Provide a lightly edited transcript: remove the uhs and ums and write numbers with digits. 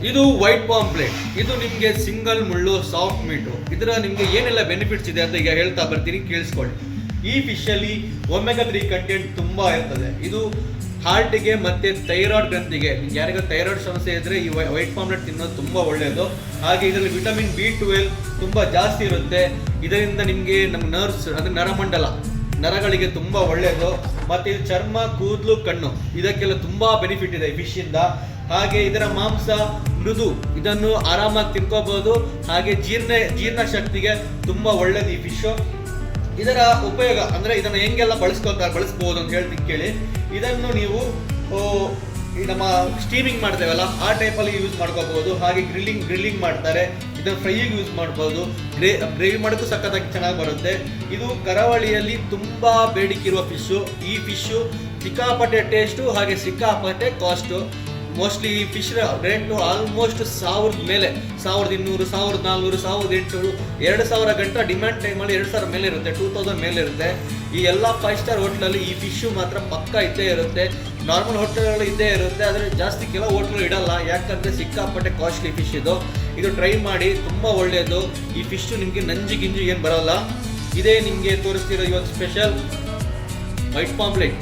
ಇದು white pamphlet. ಇದು ನಿಮಗೆ ಸಿಂಗಲ್ ಮುಳ್ಳು ಸಾಫ್ಟ್ ಮೀಟು. ಇದರ ನಿಮಗೆ ಏನೆಲ್ಲ ಬೆನಿಫಿಟ್ಸ್ ಇದೆ ಅಂತ ಈಗ ಹೇಳ್ತಾ ಬರ್ತೀನಿ, ಕೇಳಿಸ್ಕೊಳ್ಳಿ. ಈ ಫಿಶಲ್ಲಿ ಒಮೆಗಾ 3 ಕಂಟೆಂಟ್ ತುಂಬ ಇರ್ತದೆ. ಇದು ಹಾರ್ಟಿಗೆ ಮತ್ತು ಥೈರಾಯ್ಡ್ ಗ್ರಂಥಿಗೆ, ಯಾರಿಗೂ ಥೈರಾಯ್ಡ್ ಸಮಸ್ಯೆ ಇದ್ದರೆ ಈ ವೈಟ್ ಪಾಂಪ್ಲೆಟ್ ತಿನ್ನೋದು ತುಂಬ ಒಳ್ಳೆಯದು. ಹಾಗೆ ಇದರಲ್ಲಿ ವಿಟಮಿನ್ B12 ತುಂಬ ಜಾಸ್ತಿ ಇರುತ್ತೆ. ಇದರಿಂದ ನಿಮಗೆ ನಮ್ಮ ನರ್ವ್ಸ್ ಅಂದರೆ ನರಮಂಡಲ, ನರಗಳಿಗೆ ತುಂಬ ಒಳ್ಳೆಯದು. ಮತ್ತು ಇದು ಚರ್ಮ, ಕೂದಲು, ಕಣ್ಣು ಇದಕ್ಕೆಲ್ಲ ತುಂಬ ಬೆನಿಫಿಟ್ ಇದೆ ಈ ಫಿಶ್ಶಿಂದ. ಹಾಗೆ ಇದರ ಮಾಂಸ ಮೃದು, ಇದನ್ನು ಆರಾಮಾಗಿ ತಿನ್ಕೋಬಹುದು. ಹಾಗೆ ಜೀರ್ಣ ಶಕ್ತಿಗೆ ತುಂಬ ಒಳ್ಳೆಯದು ಈ ಫಿಶ್ಶು. ಇದರ ಉಪಯೋಗ ಅಂದರೆ ಇದನ್ನು ಹೆಂಗೆಲ್ಲ ಬಳಸ್ಬೋದು ಅಂತ ಹೇಳ್ತೀನಿ ಕೇಳಿ. ಇದನ್ನು ನೀವು ನಮ್ಮ ಸ್ಟೀಮಿಂಗ್ ಮಾಡ್ತೇವಲ್ಲ ಆ ಟೈಪಲ್ಲಿ ಯೂಸ್ ಮಾಡ್ಕೋಬಹುದು. ಹಾಗೆ ಗ್ರಿಲ್ಲಿಂಗ್ ಮಾಡ್ತಾರೆ, ಇದನ್ನು ಫ್ರೈಗೆ ಯೂಸ್ ಮಾಡ್ಬೋದು. ಗ್ರೇವಿ ಮಾಡೋಕ್ಕೂ ಸಖತ್ತಾಗಿ ಚೆನ್ನಾಗಿ ಬರುತ್ತೆ. ಇದು ಕರಾವಳಿಯಲ್ಲಿ ತುಂಬ ಬೇಡಿಕೆ ಇರುವ ಫಿಶ್ಶು. ಈ ಫಿಶ್ಶು ಸಿಕ್ಕಾಪಟ್ಟೆ ಟೇಸ್ಟು, ಹಾಗೆ ಸಿಕ್ಕಾಪಟ್ಟೆ ಕಾಸ್ಟು. ಮೋಸ್ಟ್ಲಿ ಈ ಫಿಶ್ ರೇಟು ಆಲ್ಮೋಸ್ಟ್ 1000 ಮೇಲೆ, 1200, 1400, 1800, 2000 ಗಂಟ ಡಿಮ್ಯಾಂಡ್ ಟೈಮಲ್ಲಿ 2000 ಮೇಲೆ ಇರುತ್ತೆ, 2000 ಮೇಲೆ ಇರುತ್ತೆ. ಈ ಎಲ್ಲ 5 ಸ್ಟಾರ್ ಹೋಟ್ಲಲ್ಲಿ ಈ ಫಿಶ್ಶು ಮಾತ್ರ ಪಕ್ಕ ಇದ್ದೇ ಇರುತ್ತೆ. ನಾರ್ಮಲ್ ಹೋಟೆಲ್ಗಳು ಇದ್ದೇ ಇರುತ್ತೆ, ಆದರೆ ಜಾಸ್ತಿ ಕೆಲವು ಹೋಟ್ಲು ಇಡಲ್ಲ, ಯಾಕಂದರೆ ಸಿಕ್ಕಾಪಟ್ಟೆ ಕಾಸ್ಟ್ಲಿ ಫಿಶ್ ಇದು ಟ್ರೈ ಮಾಡಿ, ತುಂಬ ಒಳ್ಳೆಯದು. ಈ ಫಿಶ್ಶು ನಿಮಗೆ ನಂಜು ಏನು ಬರೋಲ್ಲ. ಇದೇ ನಿಮಗೆ ತೋರಿಸ್ತಿರೋ ಇವತ್ತು ಸ್ಪೆಷಲ್ ವೈಟ್ ಪಾಂಪ್ಲೆಟ್.